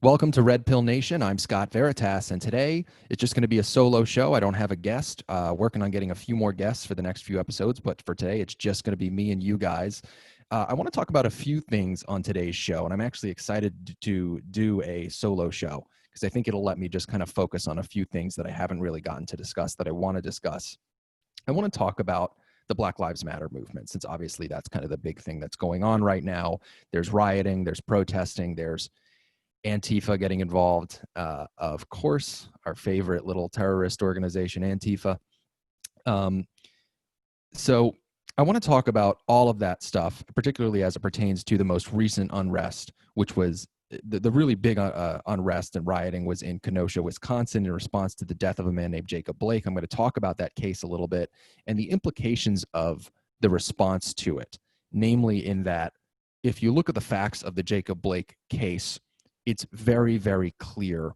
Welcome to Red Pill Nation. I'm Scott Veritas, and today it's just going to be a solo show. I don't have a guest. Working on getting a few more guests for the next few episodes, but for today, it's just going to be me and you guys. I want to talk about a few things on today's show, and I'm actually excited to do a solo show because I think it'll let me just kind of focus on a few things that I haven't really gotten to discuss that I want to discuss. I want to talk about the Black Lives Matter movement, since obviously that's kind of the big thing that's going on right now. There's rioting, there's protesting, there's Antifa getting involved. Of course, our favorite little terrorist organization, Antifa. Um, so I want to talk about all of that stuff, particularly as it pertains to the most recent unrest, which was the really big unrest and rioting was in Kenosha, Wisconsin, in response to the death of a man named Jacob Blake. I'm going to talk about that case a little bit and the implications of the response to it, namely in that if you look at the facts of the Jacob Blake case, it's very, very clear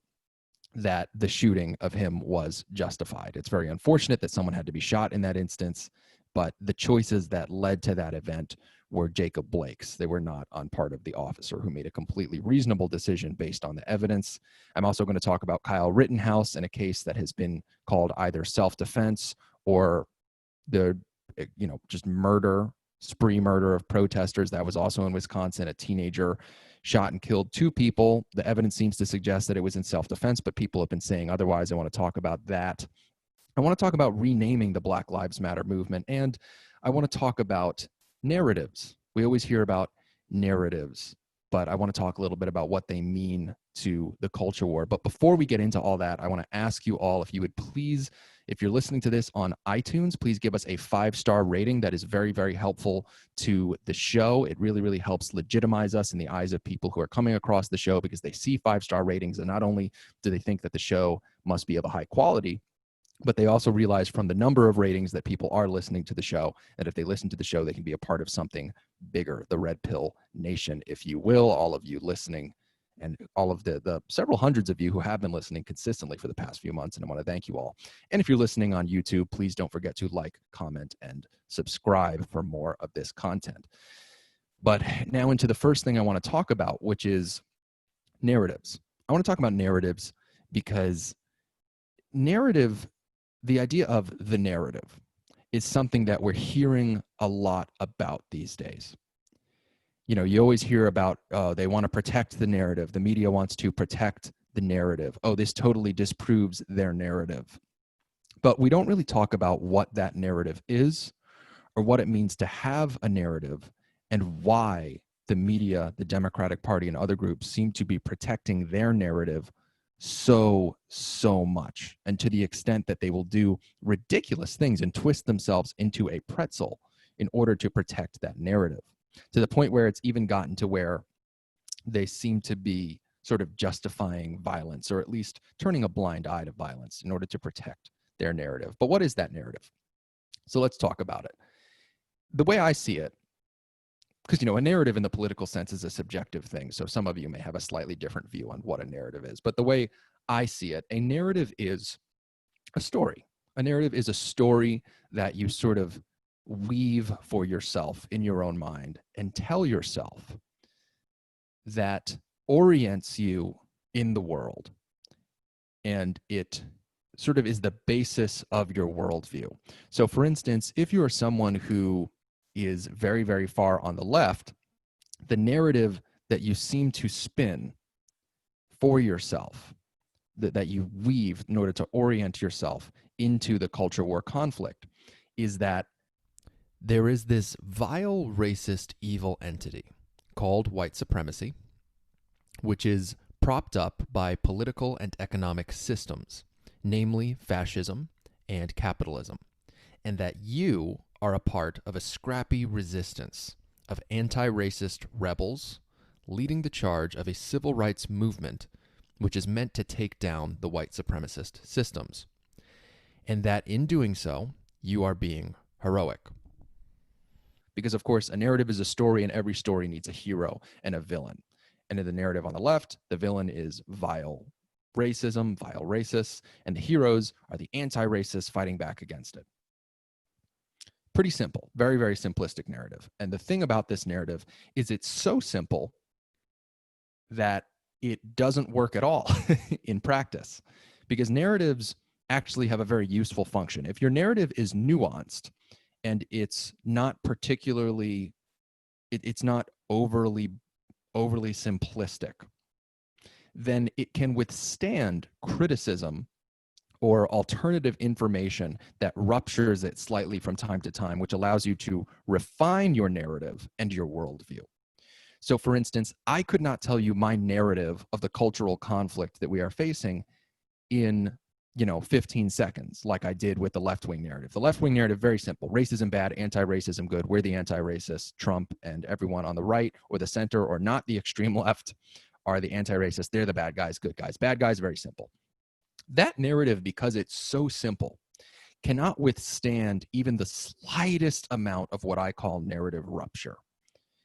that the shooting of him was justified. It's very unfortunate that someone had to be shot in that instance, but the choices that led to that event were Jacob Blake's. They were not on part of the officer who made a completely reasonable decision based on the evidence. I'm also going to talk about Kyle Rittenhouse in a case that has been called either self-defense or the, just spree murder of protesters. That was also in Wisconsin. A teenager shot and killed two people. The evidence seems to suggest that it was in self-defense, but people have been saying otherwise. I want to talk about that. I want to talk about renaming the Black Lives Matter movement, and I want to talk about narratives. We always hear about narratives, but I want to talk a little bit about what they mean to the culture war. But before we get into all that, I want to ask you all if you would please, if you're listening to this on iTunes, please give us a 5-star rating. That is very, very helpful to the show. It really, really helps legitimize us in the eyes of people who are coming across the show because they see 5-star ratings, and not only do they think that the show must be of a high quality, but they also realize from the number of ratings that people are listening to the show, that if they listen to the show, they can be a part of something bigger, the Red Pill Nation, if you will. All of you listening and all of the several hundreds of you who have been listening consistently for the past few months, and I want to thank you all. And if you're listening on YouTube, please don't forget to like, comment, and subscribe for more of this content. But now into the first thing I want to talk about, which is narratives. I want to talk about narratives because the idea of the narrative is something that we're hearing a lot about these days. You always hear about, they want to protect the narrative. The media wants to protect the narrative. Oh, this totally disproves their narrative. But we don't really talk about what that narrative is or what it means to have a narrative and why the media, the Democratic Party, and other groups seem to be protecting their narrative so much, and to the extent that they will do ridiculous things and twist themselves into a pretzel in order to protect that narrative, to the point where it's even gotten to where they seem to be sort of justifying violence, or at least turning a blind eye to violence in order to protect their narrative. But what is that narrative? So let's talk about it. The way I see it, because, a narrative in the political sense is a subjective thing. So some of you may have a slightly different view on what a narrative is. But the way I see it, a narrative is a story. A narrative is a story that you sort of weave for yourself in your own mind and tell yourself that orients you in the world. And it sort of is the basis of your worldview. So for instance, if you are someone who is very, very far on the left, the narrative that you seem to spin for yourself, that you weave in order to orient yourself into the culture war conflict, is that there is this vile, racist, evil entity called white supremacy, which is propped up by political and economic systems, namely fascism and capitalism, and that you are a part of a scrappy resistance of anti-racist rebels leading the charge of a civil rights movement which is meant to take down the white supremacist systems, and that in doing so, you are being heroic. Because, of course, a narrative is a story, and every story needs a hero and a villain. And in the narrative on the left, the villain is vile racism, vile racists, and the heroes are the anti-racists fighting back against it. Pretty simple, very, very simplistic narrative. And the thing about this narrative is it's so simple that it doesn't work at all in practice, because narratives actually have a very useful function. If your narrative is nuanced and it's not particularly, it's not overly simplistic, then it can withstand criticism or alternative information that ruptures it slightly from time to time, which allows you to refine your narrative and your worldview. So, for instance, I could not tell you my narrative of the cultural conflict that we are facing in 15 seconds, like I did with the left-wing narrative. The left-wing narrative, very simple: racism bad, anti-racism good. We're the anti-racists. Trump and everyone on the right or the center or not the extreme left are the anti-racists. They're the bad guys, good guys. Bad guys, very simple. That narrative, because it's so simple, cannot withstand even the slightest amount of what I call narrative rupture.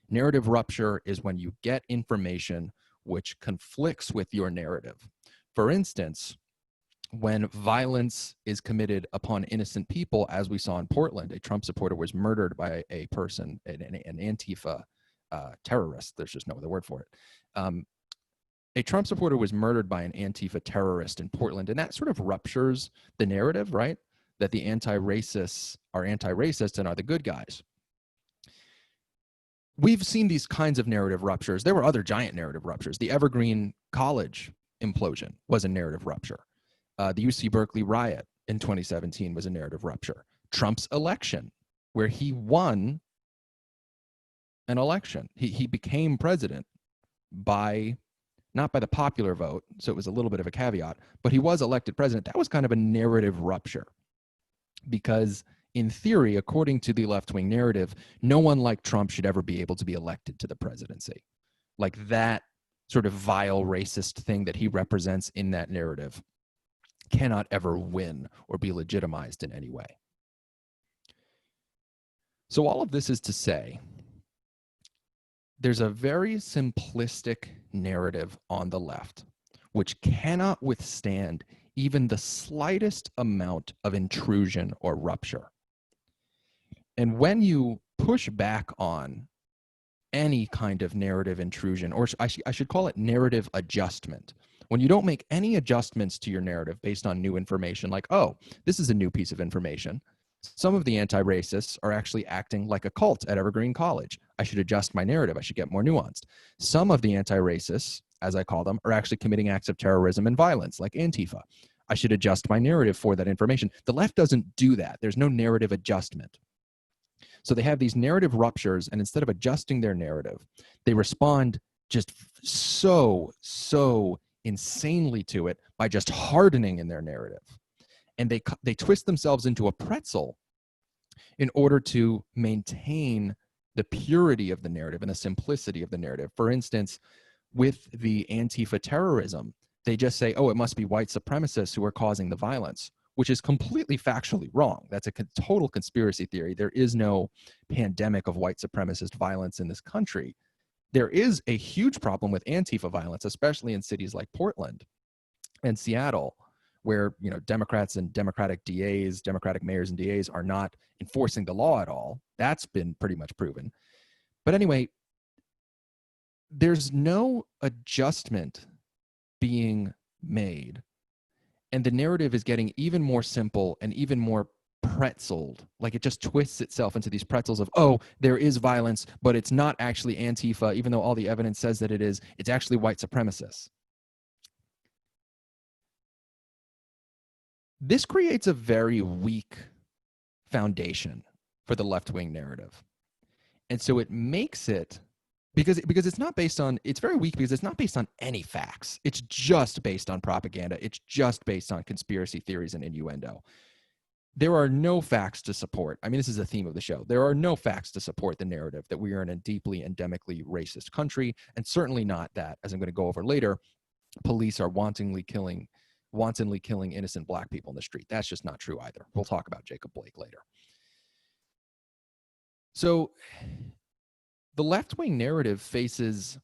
Narrative rupture is when you get information which conflicts with your narrative. For instance, when violence is committed upon innocent people, as we saw in Portland, a Trump supporter was murdered by a person, an Antifa terrorist. There's just no other word for it. A Trump supporter was murdered by an Antifa terrorist in Portland, and that sort of ruptures the narrative, right? That the anti-racists are anti-racist and are the good guys. We've seen these kinds of narrative ruptures. There were other giant narrative ruptures. The Evergreen College implosion was a narrative rupture. The UC Berkeley riot in 2017 was a narrative rupture. Trump's election, where he won an election. He became president not by the popular vote, so it was a little bit of a caveat, but he was elected president. That was kind of a narrative rupture, because in theory, according to the left-wing narrative, no one like Trump should ever be able to be elected to the presidency. Like, that sort of vile racist thing that he represents in that narrative cannot ever win or be legitimized in any way. So all of this is to say, there's a very simplistic narrative on the left which cannot withstand even the slightest amount of intrusion or rupture. And when you push back on any kind of narrative intrusion, or I should call it narrative adjustment, when you don't make any adjustments to your narrative based on new information, like, oh, this is a new piece of information. Some of the anti-racists are actually acting like a cult at Evergreen College. I should adjust my narrative. I should get more nuanced. Some of the anti-racists, as I call them, are actually committing acts of terrorism and violence, like Antifa. I should adjust my narrative for that information. The left doesn't do that. There's no narrative adjustment. So they have these narrative ruptures, and instead of adjusting their narrative, they respond just so insanely to it by just hardening in their narrative. And they twist themselves into a pretzel in order to maintain the purity of the narrative and the simplicity of the narrative. For instance, with the Antifa terrorism, they just say, oh, it must be white supremacists who are causing the violence, which is completely factually wrong. That's a total conspiracy theory. There is no pandemic of white supremacist violence in this country. There is a huge problem with Antifa violence, especially in cities like Portland and Seattle, where Democrats and Democratic DAs, Democratic mayors and DAs are not enforcing the law at all. That's been pretty much proven. But anyway, there's no adjustment being made, and the narrative is getting even more simple and even more pretzeled. Like, it just twists itself into these pretzels of, oh, there is violence, but it's not actually Antifa, even though all the evidence says that it is. It's actually white supremacists. This creates a very weak foundation for the left-wing narrative. And so it makes it, because it's not based on, it's very weak because it's not based on any facts. It's just based on propaganda. It's just based on conspiracy theories and innuendo. There are no facts to support. I mean, this is a theme of the show. There are no facts to support the narrative that we are in a deeply endemically racist country, and certainly not that, as I'm going to go over later, police are wantonly killing innocent black people in the street. That's just not true either. We'll talk about Jacob Blake later. So the left-wing narrative faces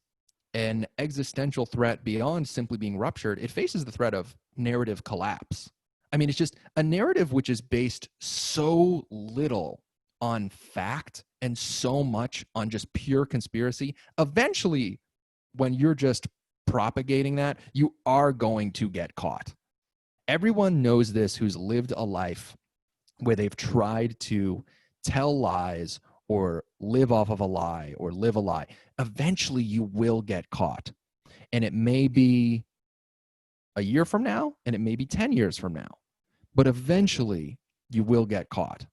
an existential threat beyond simply being ruptured. It faces the threat of narrative collapse. I mean, it's just a narrative which is based so little on fact and so much on just pure conspiracy. Eventually, when you're just propagating that, you are going to get caught. Everyone knows this who's lived a life where they've tried to tell lies or live off of a lie or live a lie. Eventually, you will get caught. And it may be a year from now, and it may be 10 years from now. But eventually, you will get caught.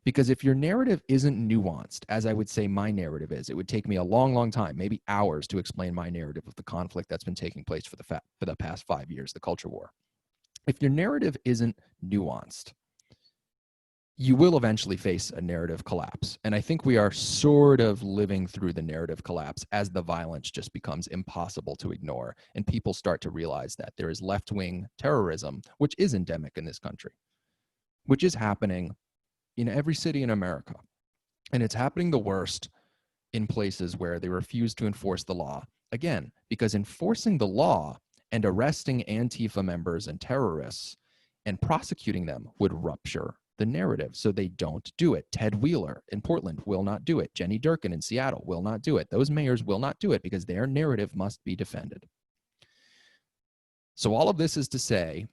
Because if your narrative isn't nuanced, as I would say my narrative is, it would take me a long, long time, maybe hours, to explain my narrative of the conflict that's been taking place for the past 5 years, the culture war. If your narrative isn't nuanced, you will eventually face a narrative collapse. And I think we are sort of living through the narrative collapse as the violence just becomes impossible to ignore. And people start to realize that there is left-wing terrorism, which is endemic in this country, which is happening in every city in America. And it's happening the worst in places where they refuse to enforce the law. Again, because enforcing the law and arresting Antifa members and terrorists and prosecuting them would rupture the narrative. So they don't do it. Ted Wheeler in Portland will not do it. Jenny Durkin in Seattle will not do it. Those mayors will not do it because their narrative must be defended. So all of this is to say,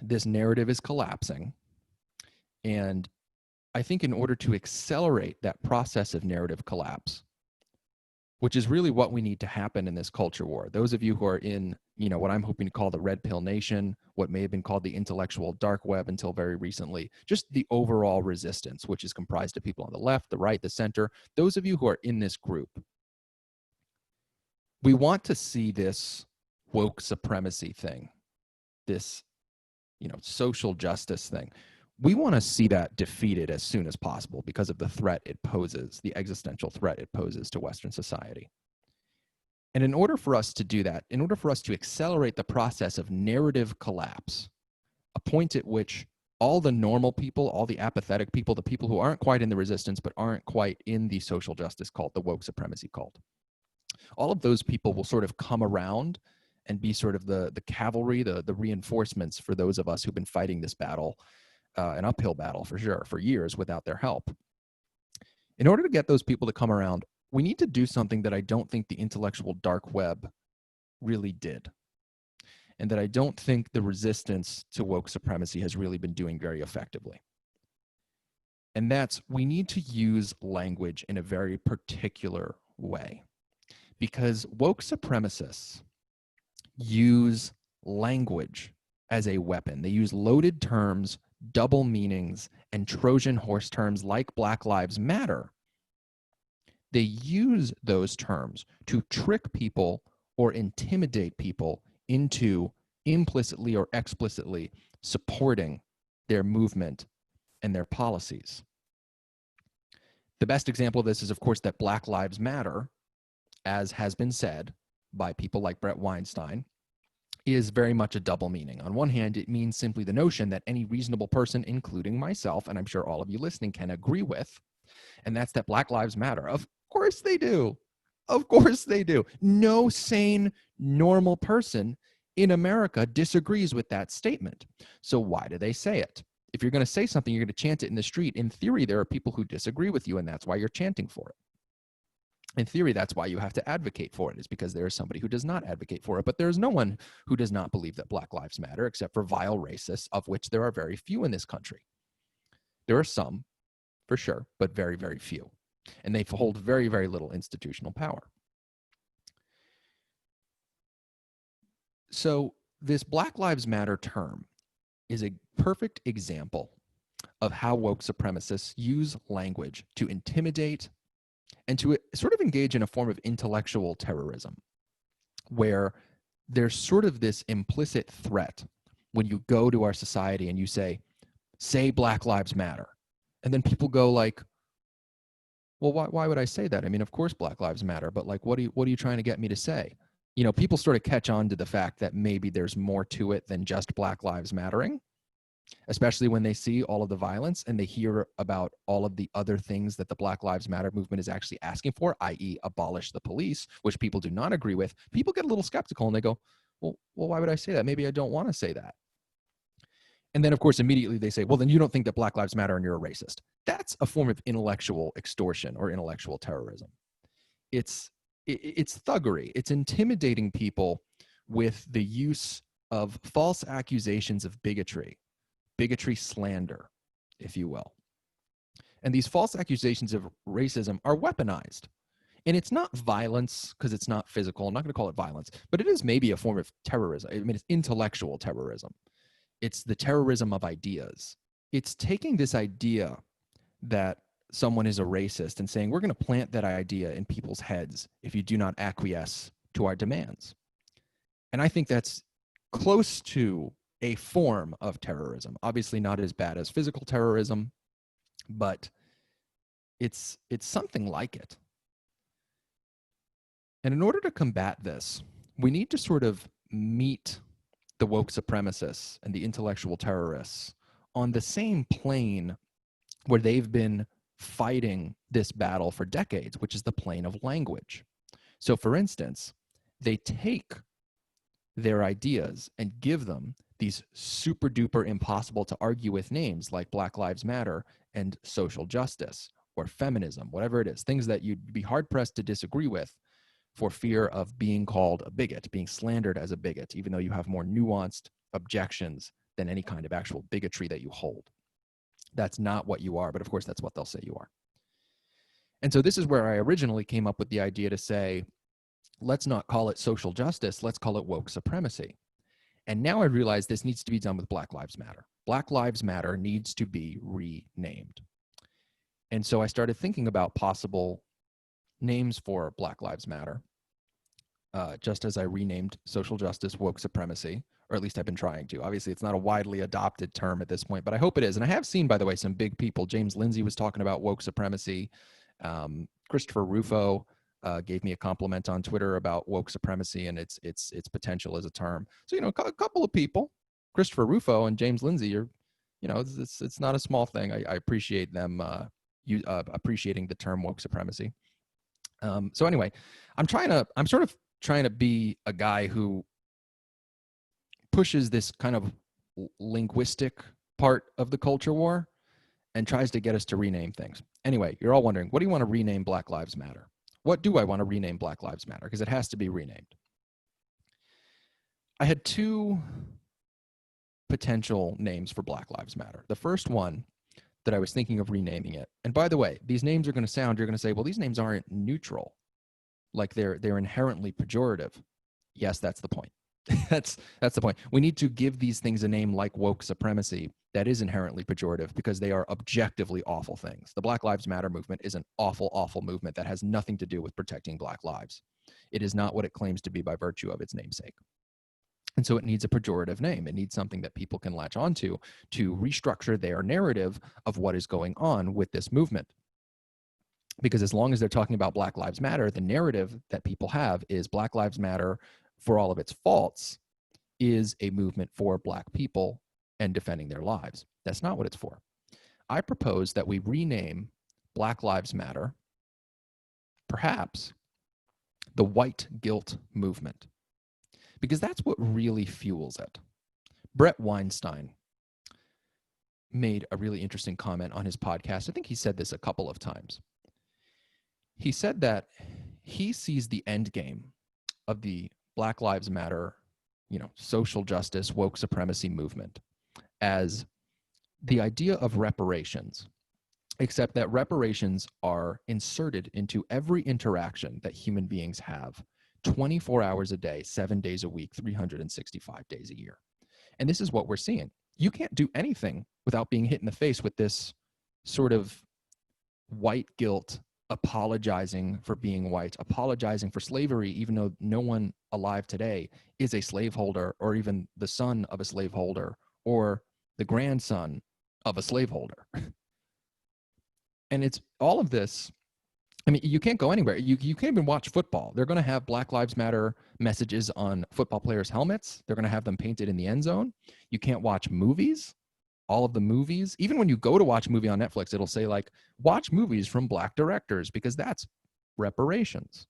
this narrative is collapsing. And I think in order to accelerate that process of narrative collapse, which is really what we need to happen in this culture war. Those of you who are in, what I'm hoping to call the Red Pill Nation, what may have been called the intellectual dark web until very recently, just the overall resistance, which is comprised of people on the left, the right, the center. Those of you who are in this group, we want to see this woke supremacy thing, this, social justice thing. We want to see that defeated as soon as possible because of the threat it poses, the existential threat it poses to Western society. And in order for us to do that, in order for us to accelerate the process of narrative collapse, a point at which all the normal people, all the apathetic people, the people who aren't quite in the resistance but aren't quite in the social justice cult, the woke supremacy cult, all of those people will sort of come around and be sort of the cavalry, the reinforcements for those of us who've been fighting this battle, an uphill battle for sure, for years without their help. In order to get those people to come around, we need to do something that I don't think the intellectual dark web really did, and that I don't think the resistance to woke supremacy has really been doing very effectively. And that's, we need to use language in a very particular way, because woke supremacists use language as a weapon. They use loaded terms, double meanings, and Trojan horse terms like Black Lives Matter. They use those terms to trick people or intimidate people into implicitly or explicitly supporting their movement and their policies. The best example of this is, of course, that Black Lives Matter, as has been said by people like Brett Weinstein, is very much a double meaning. On one hand, it means simply the notion that any reasonable person, including myself, and I'm sure all of you listening, can agree with, and that's that Black Lives Matter. Of course they do. Of course they do. No sane, normal person in America disagrees with that statement. So why do they say it? If you're going to say something, you're going to chant it in the street. In theory, there are people who disagree with you, and that's why you're chanting for it. In theory, that's why you have to advocate for it, is because there is somebody who does not advocate for it. But there's no one who does not believe that Black Lives Matter, except for vile racists, of which there are very few in this country. There are some, for sure, but very, very few. And they hold very, very little institutional power. So this Black Lives Matter term is a perfect example of how woke supremacists use language to intimidate and to sort of engage in a form of intellectual terrorism, where there's sort of this implicit threat when you go to our society and you say Black Lives Matter. And then people go like, well, why would I say that? I mean, of course Black Lives Matter, but like, what are you trying to get me to say? People sort of catch on to the fact that maybe there's more to it than just Black Lives Mattering, especially when they see all of the violence and they hear about all of the other things that the Black Lives Matter movement is actually asking for, i.e. abolish the police, which people do not agree with. People get a little skeptical and they go, well, why would I say that? Maybe I don't want to say that. And then, of course, immediately they say, well, then you don't think that Black Lives Matter and you're a racist. That's a form of intellectual extortion or intellectual terrorism. It's it's thuggery. It's intimidating people with the use of false accusations of bigotry slander, if you will. And these false accusations of racism are weaponized. And it's not violence because it's not physical. I'm not going to call it violence, but it is maybe a form of terrorism. I mean, it's intellectual terrorism. It's the terrorism of ideas. It's taking this idea that someone is a racist and saying, we're going to plant that idea in people's heads if you do not acquiesce to our demands. And I think that's close to a form of terrorism. Obviously not as bad as physical terrorism, but it's something like it. And in order to combat this, we need to sort of meet the woke supremacists and the intellectual terrorists on the same plane where they've been fighting this battle for decades, which is the plane of language. So for instance, they take their ideas and give them these super duper impossible to argue with names like Black Lives Matter and social justice or feminism, whatever it is, things that you'd be hard pressed to disagree with for fear of being called a bigot, being slandered as a bigot, even though you have more nuanced objections than any kind of actual bigotry that you hold. That's not what you are, but of course that's what they'll say you are. And so this is where I originally came up with the idea to say, let's not call it social justice, let's call it woke supremacy. And now I realize this needs to be done with Black Lives Matter. Black Lives Matter needs to be renamed. And so I started thinking about possible names for Black Lives Matter, just as I renamed social justice woke supremacy, or at least I've been trying to. Obviously, it's not a widely adopted term at this point, but I hope it is. And I have seen, by the way, some big people. James Lindsay was talking about woke supremacy. Christopher Rufo gave me a compliment on Twitter about woke supremacy and its potential as a term. So, a couple of people, Christopher Rufo and James Lindsay, are, it's not a small thing. I appreciate them appreciating the term woke supremacy. So anyway, I'm sort of trying to be a guy who pushes this kind of linguistic part of the culture war and tries to get us to rename things. Anyway, you're all wondering, what do you want to rename Black Lives Matter? What do I want to rename Black Lives Matter? Because it has to be renamed. I had two potential names for Black Lives Matter. The first one that I was thinking of renaming it, and by the way, these names are going to sound, you're going to say, well, these names aren't neutral. Like they're inherently pejorative. Yes, that's the point. that's the point. We need to give these things a name like woke supremacy that is inherently pejorative because they are objectively awful things. The Black Lives Matter movement is an awful, awful movement that has nothing to do with protecting Black lives. It is not what it claims to be by virtue of its namesake. And so it needs a pejorative name. It needs something that people can latch onto to restructure their narrative of what is going on with this movement. Because as long as they're talking about Black Lives Matter, the narrative that people have is Black Lives Matter, for all of its faults, is a movement for Black people and defending their lives. That's not what it's for. I propose that we rename Black Lives Matter, perhaps, the white guilt movement, because that's what really fuels it. Brett Weinstein made a really interesting comment on his podcast. I think he said this a couple of times. He said that he sees the end game of the Black Lives Matter, social justice, woke supremacy movement as the idea of reparations, except that reparations are inserted into every interaction that human beings have 24 hours a day, 7 days a week, 365 days a year. And this is what we're seeing. You can't do anything without being hit in the face with this sort of white guilt, apologizing for being white, apologizing for slavery, even though no one alive today is a slaveholder or even the son of a slaveholder or the grandson of a slaveholder. And it's all of this. I mean, you can't go anywhere. You can't even watch football. They're going to have Black Lives Matter messages on football players' helmets. They're going to have them painted in the end zone. You can't watch movies. All of the movies, even when you go to watch a movie on Netflix, it'll say like, watch movies from Black directors because that's reparations.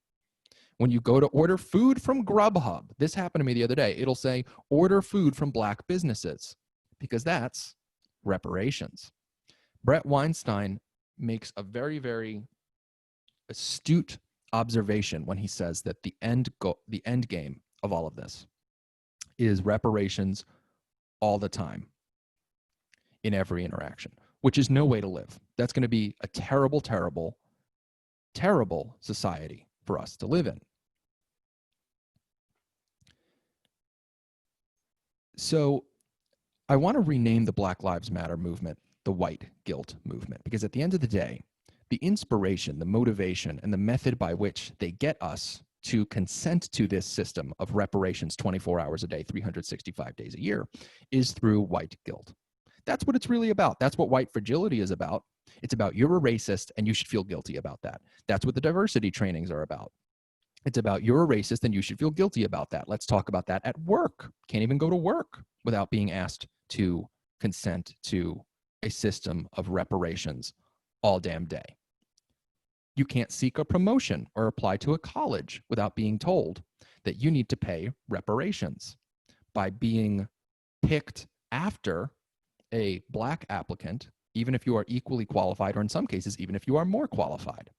When you go to order food from Grubhub, this happened to me the other day, it'll say, order food from Black businesses because that's reparations. Brett Weinstein makes a very, very astute observation when he says that the end game of all of this is reparations all the time in every interaction, which is no way to live. That's going to be a terrible, terrible, terrible society for us to live in. So I want to rename the Black Lives Matter movement the white guilt movement, because at the end of the day, the inspiration, the motivation, and the method by which they get us to consent to this system of reparations 24 hours a day, 365 days a year, is through white guilt. That's what it's really about. That's what white fragility is about. It's about you're a racist and you should feel guilty about that. That's what the diversity trainings are about. It's about you're a racist and you should feel guilty about that. Let's talk about that at work. Can't even go to work without being asked to consent to a system of reparations all damn day. You can't seek a promotion or apply to a college without being told that you need to pay reparations by being picked after a black applicant, even if you are equally qualified, or in some cases, even if you are more qualified.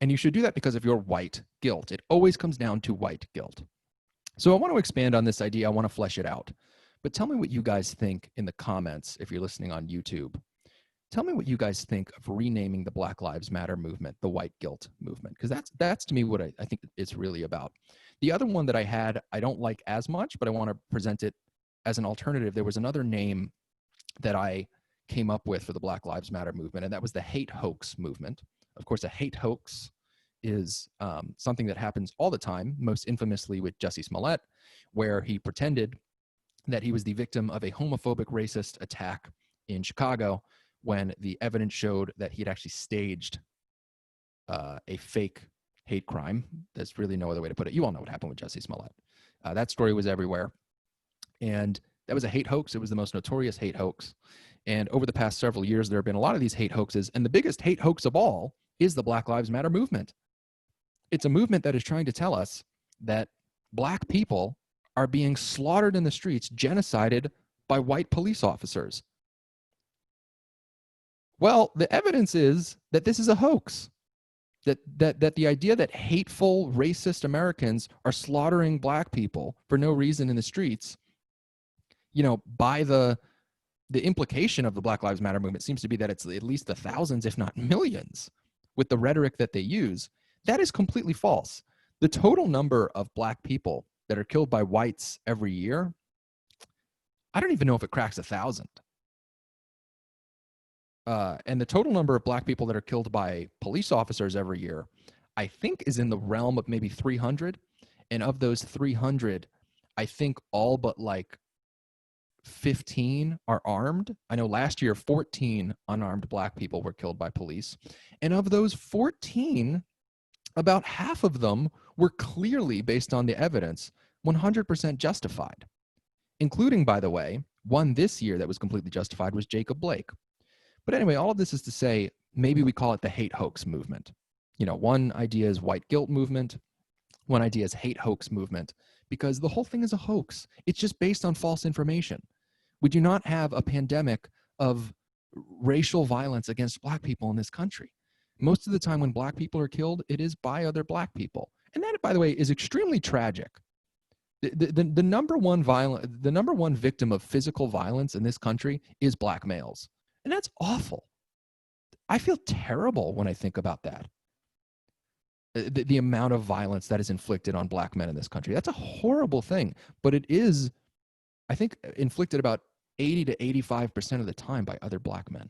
And you should do that because of your white guilt. It always comes down to white guilt. So I want to expand on this idea. I want to flesh it out. But tell me what you guys think in the comments if you're listening on YouTube. Tell me what you guys think of renaming the Black Lives Matter movement the white guilt movement, because that's to me what I think it's really about. The other one that I had, I don't like as much, but I want to present it as an alternative. There was another name that I came up with for the Black Lives Matter movement, and that was the hate hoax movement. Of course, a hate hoax is something that happens all the time, most infamously with Jussie Smollett, where he pretended that he was the victim of a homophobic racist attack in Chicago when the evidence showed that he had actually staged a fake hate crime. There's really no other way to put it. You all know what happened with Jussie Smollett. That story was everywhere. And that was a hate hoax. It was the most notorious hate hoax. And over the past several years, there have been a lot of these hate hoaxes. And the biggest hate hoax of all is the Black Lives Matter movement. It's a movement that is trying to tell us that black people are being slaughtered in the streets, genocided by white police officers. Well, the evidence is that this is a hoax. That the idea that hateful, racist Americans are slaughtering black people for no reason in the streets, by the implication of the Black Lives Matter movement seems to be that it's at least the thousands, if not millions, with the rhetoric that they use. That is completely false. The total number of black people that are killed by whites every year, I don't even know if it cracks 1,000. And the total number of black people that are killed by police officers every year, I think is in the realm of maybe 300. And of those 300, I think all but like 15 are armed. I know last year, 14 unarmed black people were killed by police. And of those 14, about half of them were clearly, based on the evidence, 100% justified, including, by the way, one this year that was completely justified was Jacob Blake. But anyway, all of this is to say, maybe we call it the hate hoax movement. One idea is white guilt movement. One idea is hate hoax movement, because the whole thing is a hoax. It's just based on false information. We do not have a pandemic of racial violence against black people in this country. Most of the time when black people are killed, it is by other black people. And that, by the way, is extremely tragic. The number one victim of physical violence in this country is black males. And that's awful. I feel terrible when I think about that. The amount of violence that is inflicted on black men in this country. That's a horrible thing. But it is, I think, inflicted about 80 to 85% of the time by other black men.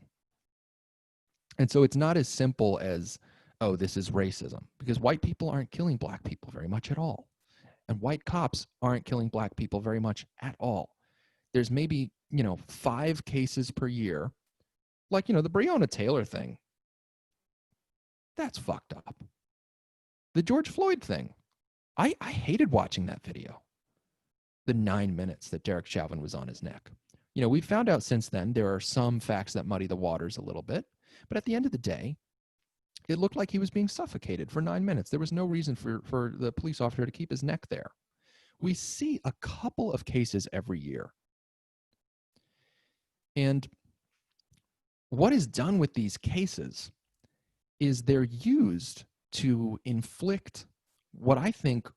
And so it's not as simple as, oh, this is racism, because white people aren't killing black people very much at all. And white cops aren't killing black people very much at all. There's maybe, 5 cases per year. Like, the Breonna Taylor thing. That's fucked up. The George Floyd thing. I hated watching that video. The 9 minutes that Derek Chauvin was on his neck. We've found out since then there are some facts that muddy the waters a little bit. But at the end of the day, it looked like he was being suffocated for 9 minutes. There was no reason for the police officer to keep his neck there. We see a couple of cases every year. And what is done with these cases is they're used to inflict what I think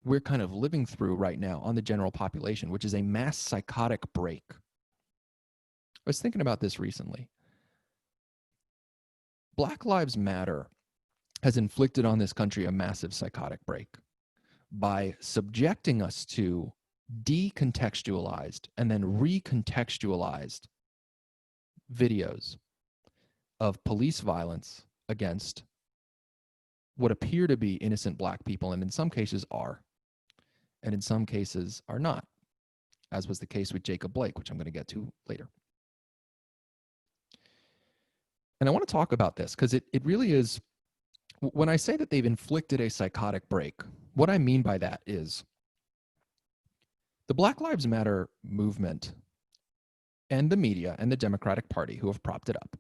we're kind of living through right now on the general population, which is a mass psychotic break. I was thinking about this recently. Black Lives Matter has inflicted on this country a massive psychotic break by subjecting us to decontextualized and then recontextualized videos of police violence against what appear to be innocent black people, and in some cases are, and in some cases are not, as was the case with Jacob Blake, which I'm going to get to later. And I want to talk about this because it really is, when I say that they've inflicted a psychotic break, what I mean by that is the Black Lives Matter movement and the media and the Democratic Party who have propped it up.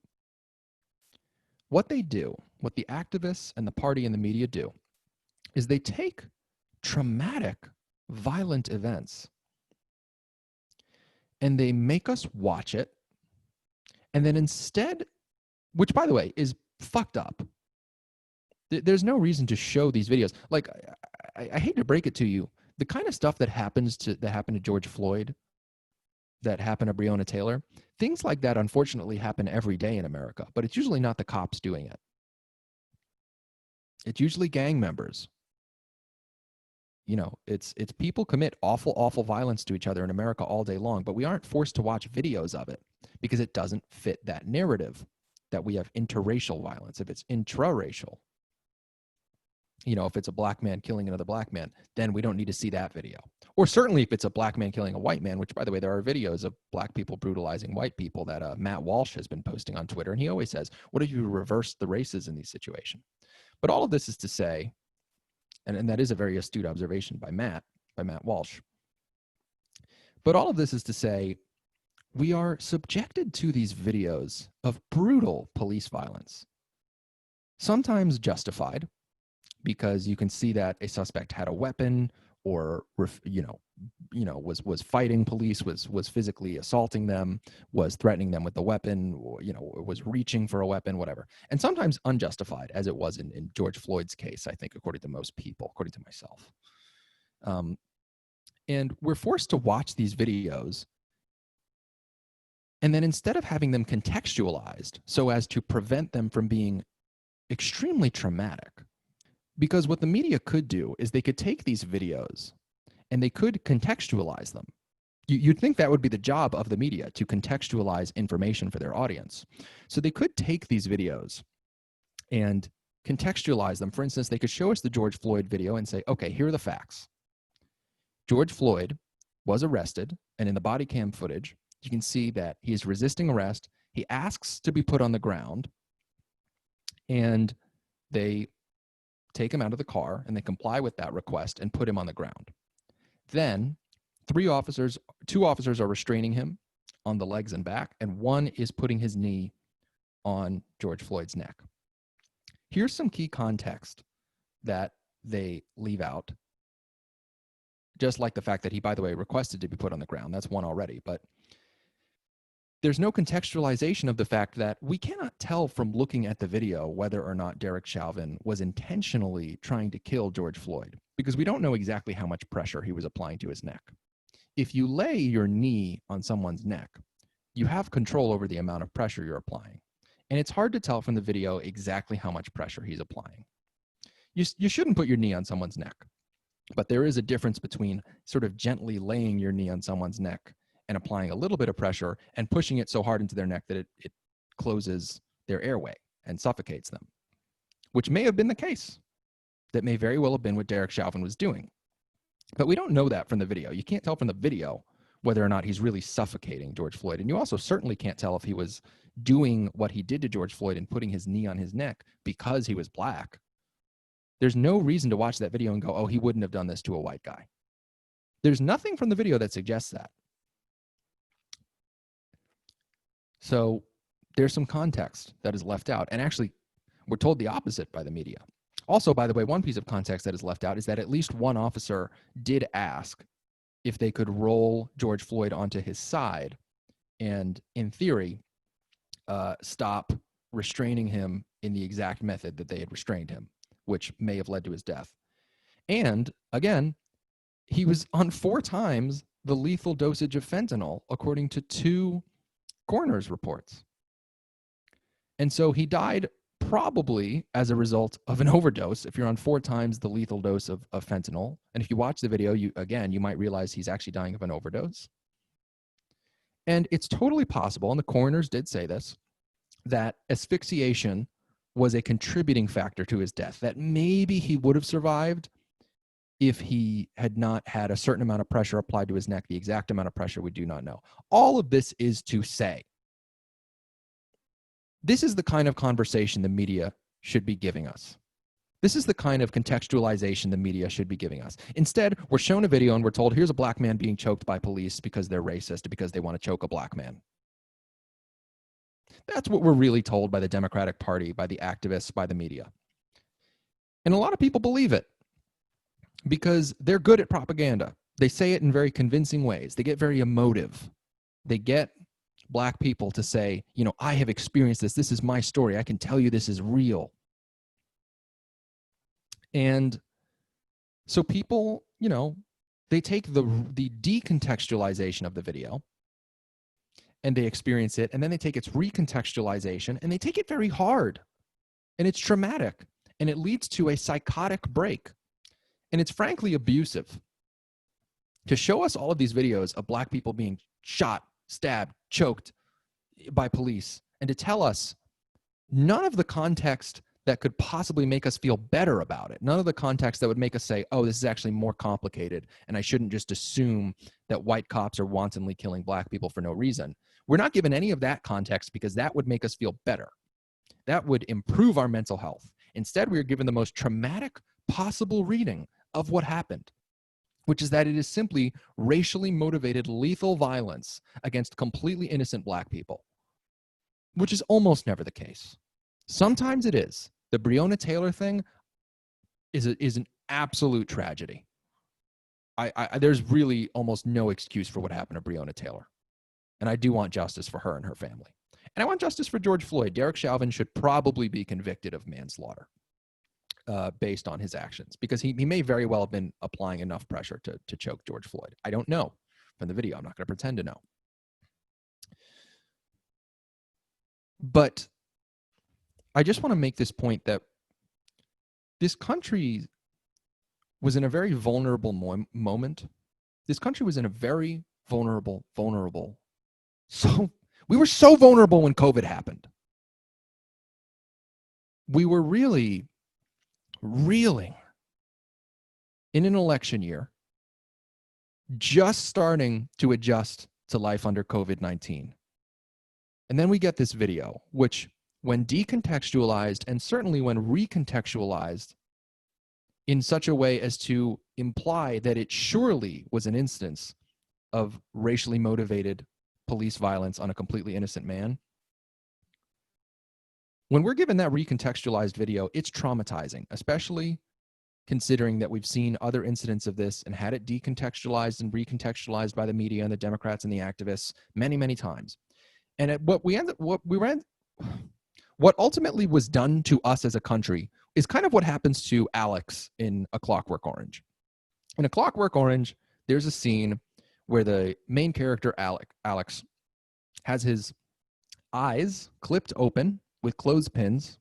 What they do, what the activists and the party and the media do, is they take traumatic, violent events and they make us watch it. And then instead, which by the way is fucked up, there's no reason to show these videos. Like, I hate to break it to you, the kind of stuff that happened to George Floyd, that happened to Breonna Taylor, things like that unfortunately happen every day in America, but it's usually not the cops doing it. It's usually gang members. You know, it's people commit awful, awful violence to each other in America all day long, but we aren't forced to watch videos of it because it doesn't fit that narrative that we have interracial violence. If it's intraracial, you know, if it's a black man killing another black man, then we don't need to see that video. Or certainly if it's a black man killing a white man, which, by the way, there are videos of black people brutalizing white people that Matt Walsh has been posting on Twitter. And he always says, what if you reverse the races in these situations? But all of this is to say, and that is a very astute observation by Matt Walsh. But all of this is to say, we are subjected to these videos of brutal police violence, sometimes justified, because you can see that a suspect had a weapon or was fighting police, was physically assaulting them, was threatening them with the weapon, or was reaching for a weapon, whatever. And sometimes unjustified, as it was in George Floyd's case, I think, according to most people, according to myself. And we're forced to watch these videos, and then instead of having them contextualized so as to prevent them from being extremely traumatic, because what the media could do is they could take these videos and they could contextualize them. You'd think that would be the job of the media, to contextualize information for their audience. So they could take these videos and contextualize them. For instance, they could show us the George Floyd video and say, okay, here are the facts. George Floyd was arrested, and in the body cam footage, you can see that he is resisting arrest. He asks to be put on the ground, and they take him out of the car and they comply with that request and put him on the ground. Then two officers are restraining him on the legs and back, and one is putting his knee on George Floyd's neck. Here's some key context that they leave out, just like the fact that he, by the way, requested to be put on the ground. That's one already, but there's no contextualization of the fact that we cannot tell from looking at the video whether or not Derek Chauvin was intentionally trying to kill George Floyd, because we don't know exactly how much pressure he was applying to his neck. If you lay your knee on someone's neck, you have control over the amount of pressure you're applying. And it's hard to tell from the video exactly how much pressure he's applying. You shouldn't put your knee on someone's neck, but there is a difference between sort of gently laying your knee on someone's neck and applying a little bit of pressure and pushing it so hard into their neck that it closes their airway and suffocates them, which may have been the case. That may very well have been what Derek Chauvin was doing. But we don't know that from the video. You can't tell from the video whether or not he's really suffocating George Floyd. And you also certainly can't tell if he was doing what he did to George Floyd and putting his knee on his neck because he was black. There's no reason to watch that video and go, oh, he wouldn't have done this to a white guy. There's nothing from the video that suggests that. So there's some context that is left out. And actually, we're told the opposite by the media. Also, by the way, one piece of context that is left out is that at least one officer did ask if they could roll George Floyd onto his side and, in theory, stop restraining him in the exact method that they had restrained him, which may have led to his death. And again, he was on 4 times the lethal dosage of fentanyl, according to 2 coroner's reports. And so he died probably as a result of an overdose if you're on 4 times the lethal dose of fentanyl. And if you watch the video, you might realize he's actually dying of an overdose. And it's totally possible, and the coroners did say this, that asphyxiation was a contributing factor to his death, that maybe he would have survived if he had not had a certain amount of pressure applied to his neck. The exact amount of pressure we do not know. All of this is to say, this is the kind of conversation the media should be giving us. This is the kind of contextualization the media should be giving us. Instead, we're shown a video and we're told, here's a black man being choked by police because they're racist, because they want to choke a black man. That's what we're really told by the Democratic Party, by the activists, by the media. And a lot of people believe it because they're good at propaganda. They say it in very convincing ways. They get very emotive. They get black people to say, you know, I have experienced this. This is my story. I can tell you this is real. And so people, you know, they take the decontextualization of the video and they experience it, and then they take its recontextualization and they take it very hard, and it's traumatic, and it leads to a psychotic break, and it's frankly abusive. To show us all of these videos of black people being shot, stabbed, choked by police, and to tell us none of the context that could possibly make us feel better about it, none of the context that would make us say, oh, this is actually more complicated, and I shouldn't just assume that white cops are wantonly killing black people for no reason. We're not given any of that context because that would make us feel better. That would improve our mental health. Instead, we are given the most traumatic possible reading of what happened, which is that it is simply racially motivated lethal violence against completely innocent black people, which is almost never the case. Sometimes it is. The Breonna Taylor thing is an absolute tragedy. There's really almost no excuse for what happened to Breonna Taylor. And I do want justice for her and her family. And I want justice for George Floyd. Derek Chauvin should probably be convicted of manslaughter based on his actions, because he may very well have been applying enough pressure to choke George Floyd. I don't know from the video. I'm not going to pretend to know. But I just want to make this point that this country was in a very vulnerable moment. This country was in a very vulnerable. So we were so vulnerable when COVID happened. We were really reeling in an election year, just starting to adjust to life under COVID-19. And then we get this video, which, when decontextualized and certainly when recontextualized in such a way as to imply that it surely was an instance of racially motivated police violence on a completely innocent man. When we're given that recontextualized video, it's traumatizing, especially considering that we've seen other incidents of this and had it decontextualized and recontextualized by the media and the Democrats and the activists many, many times. And what ultimately was done to us as a country is kind of what happens to Alex in A Clockwork Orange. In A Clockwork Orange, there's a scene where the main character, Alex, has his eyes clipped open with clothespins,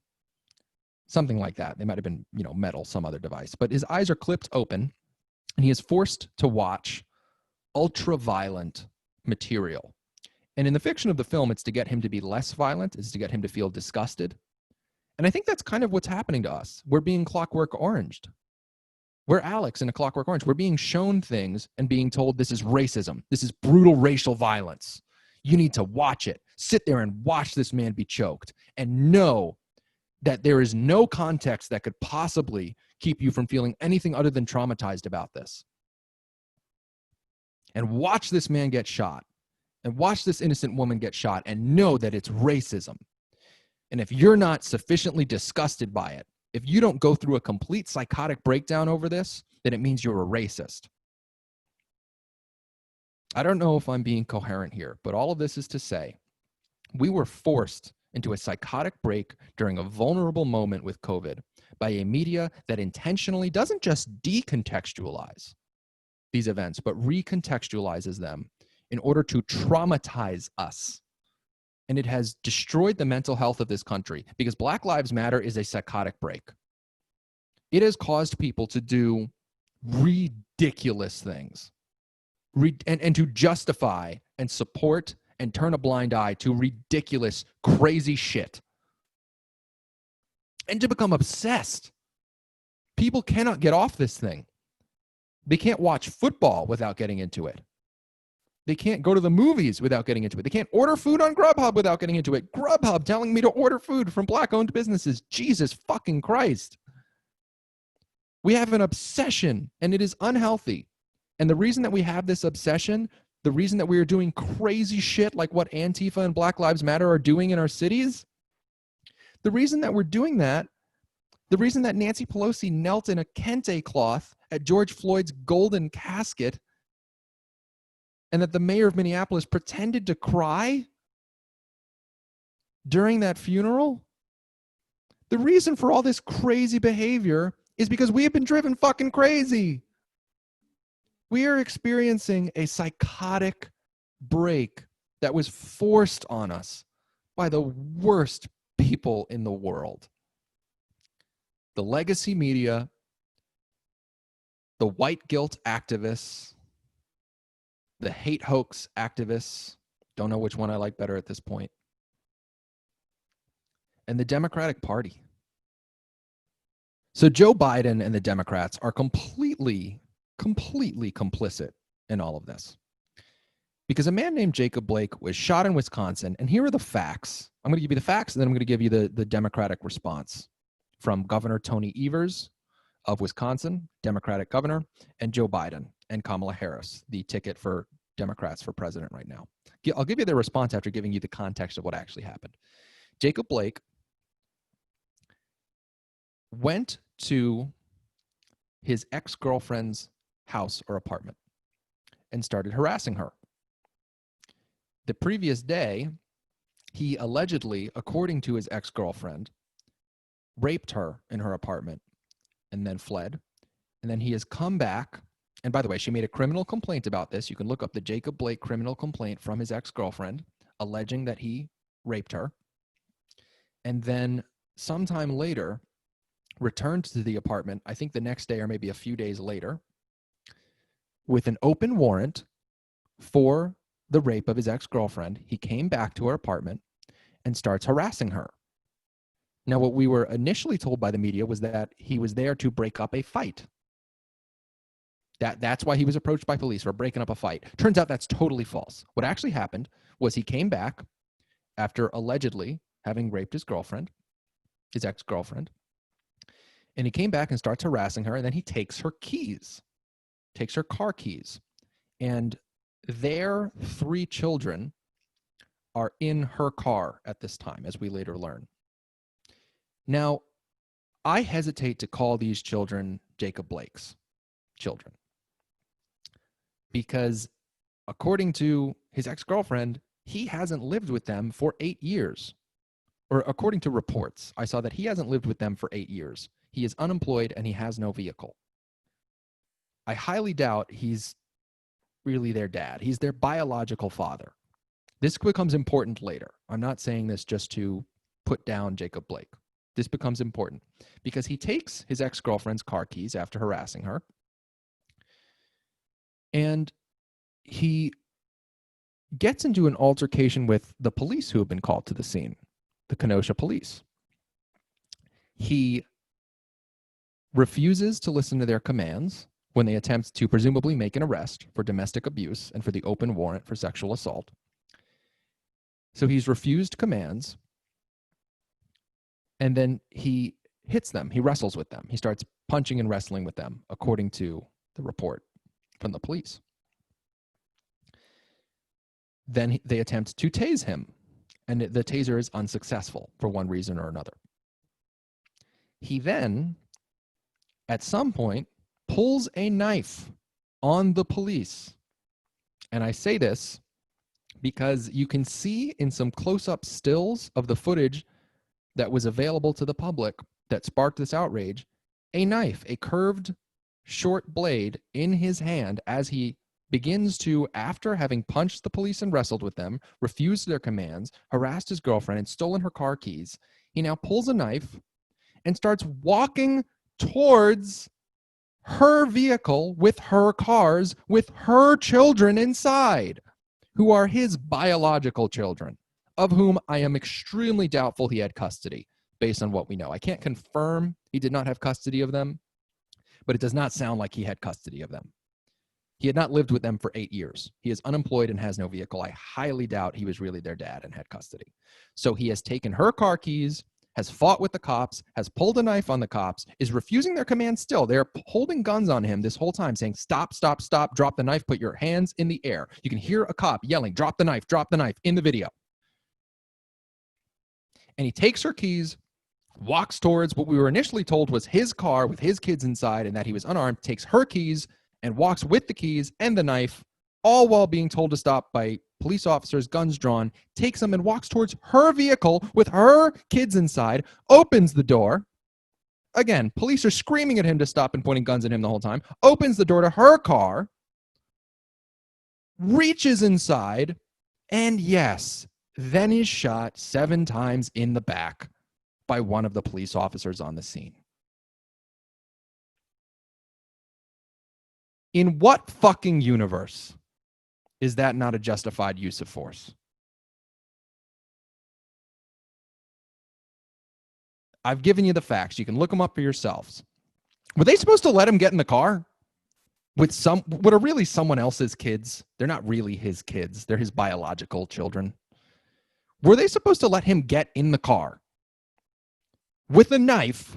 something like that. They might have been, metal, some other device. But his eyes are clipped open, and he is forced to watch ultra-violent material. And in the fiction of the film, it's to get him to be less violent, it's to get him to feel disgusted. And I think that's kind of what's happening to us. We're being Clockwork Oranged. We're Alex in A Clockwork Orange. We're being shown things and being told this is racism. This is brutal racial violence. You need to watch it. Sit there and watch this man be choked and know that there is no context that could possibly keep you from feeling anything other than traumatized about this. And watch this man get shot and watch this innocent woman get shot and know that it's racism. And if you're not sufficiently disgusted by it, if you don't go through a complete psychotic breakdown over this, then it means you're a racist. I don't know if I'm being coherent here, but all of this is to say, we were forced into a psychotic break during a vulnerable moment with COVID by a media that intentionally doesn't just decontextualize these events, but recontextualizes them in order to traumatize us. And it has destroyed the mental health of this country because Black Lives Matter is a psychotic break. It has caused people to do ridiculous things and to justify and support and turn a blind eye to ridiculous, crazy shit. And to become obsessed. People cannot get off this thing. They can't watch football without getting into it. They can't go to the movies without getting into it. They can't order food on Grubhub without getting into it. Grubhub telling me to order food from Black-owned businesses. Jesus fucking Christ. We have an obsession, and it is unhealthy. And the reason that we have this obsession, the reason that we are doing crazy shit like what Antifa and Black Lives Matter are doing in our cities, the reason that we're doing that, the reason that Nancy Pelosi knelt in a kente cloth at George Floyd's golden casket and that the mayor of Minneapolis pretended to cry during that funeral, the reason for all this crazy behavior is because we have been driven fucking crazy. We are experiencing a psychotic break that was forced on us by the worst people in the world. The legacy media, the white guilt activists, the hate hoax activists, don't know which one I like better at this point, and the Democratic Party. So Joe Biden and the Democrats are completely complicit in all of this. Because a man named Jacob Blake was shot in Wisconsin, and here are the facts. I'm going to give you the facts, and then I'm going to give you the Democratic response from Governor Tony Evers of Wisconsin, Democratic governor, and Joe Biden and Kamala Harris, the ticket for Democrats for president right now. I'll give you their response after giving you the context of what actually happened. Jacob Blake went to his ex-girlfriend's house or apartment and started harassing her. The previous day, he allegedly, according to his ex-girlfriend, raped her in her apartment and then fled. And then he has come back. And by the way, she made a criminal complaint about this. You can look up the Jacob Blake criminal complaint from his ex-girlfriend alleging that he raped her. And then sometime later, returned to the apartment, I think the next day or maybe a few days later, with an open warrant for the rape of his ex-girlfriend. He came back to her apartment and starts harassing her. Now, what we were initially told by the media was that he was there to break up a fight. That's why he was approached by police for breaking up a fight. Turns out that's totally false. What actually happened was he came back after allegedly having raped his girlfriend, his ex-girlfriend, and he came back and starts harassing her, and then he takes her keys, takes her car keys, and their 3 children are in her car at this time, as we later learn. Now, I hesitate to call these children Jacob Blake's children because, according to his ex-girlfriend, he hasn't lived with them for 8 years. Or according to reports, I saw that he hasn't lived with them for 8 years. He is unemployed and he has no vehicle. I highly doubt he's really their dad. He's their biological father. This becomes important later. I'm not saying this just to put down Jacob Blake. This becomes important because he takes his ex-girlfriend's car keys after harassing her, and he gets into an altercation with the police who have been called to the scene, the Kenosha police. He refuses to listen to their commands when they attempt to presumably make an arrest for domestic abuse and for the open warrant for sexual assault. So he's refused commands, and then he hits them. He wrestles with them. He starts punching and wrestling with them, according to the report from the police. Then they attempt to tase him, and the taser is unsuccessful for one reason or another. He then, at some point, pulls a knife on the police. And I say this because you can see in some close-up stills of the footage that was available to the public that sparked this outrage, a knife, a curved, short blade in his hand as he begins to, after having punched the police and wrestled with them, refused their commands, harassed his girlfriend, and stolen her car keys. He now pulls a knife and starts walking towards her vehicle with her cars, with her children inside, who are his biological children, of whom I am extremely doubtful he had custody, based on what we know. I can't confirm he did not have custody of them, but it does not sound like he had custody of them. He had not lived with them for 8 years. He is unemployed and has no vehicle. I highly doubt he was really their dad and had custody. So he has taken her car keys, has fought with the cops, has pulled a knife on the cops, is refusing their commands still. They're holding guns on him this whole time, saying, stop, stop, stop, drop the knife, put your hands in the air. You can hear a cop yelling, drop the knife in the video. And he takes her keys, walks towards what we were initially told was his car with his kids inside and that he was unarmed, takes her keys and walks with the keys and the knife, all while being told to stop by police officers, guns drawn, takes them and walks towards her vehicle with her kids inside, opens the door. Again, police are screaming at him to stop and pointing guns at him the whole time, opens the door to her car, reaches inside, and yes, then is shot 7 times in the back by one of the police officers on the scene. In what fucking universe is that not a justified use of force? I've given you the facts. You can look them up for yourselves. Were they supposed to let him get in the car with what are really someone else's kids? They're not really his kids. They're his biological children. Were they supposed to let him get in the car with a knife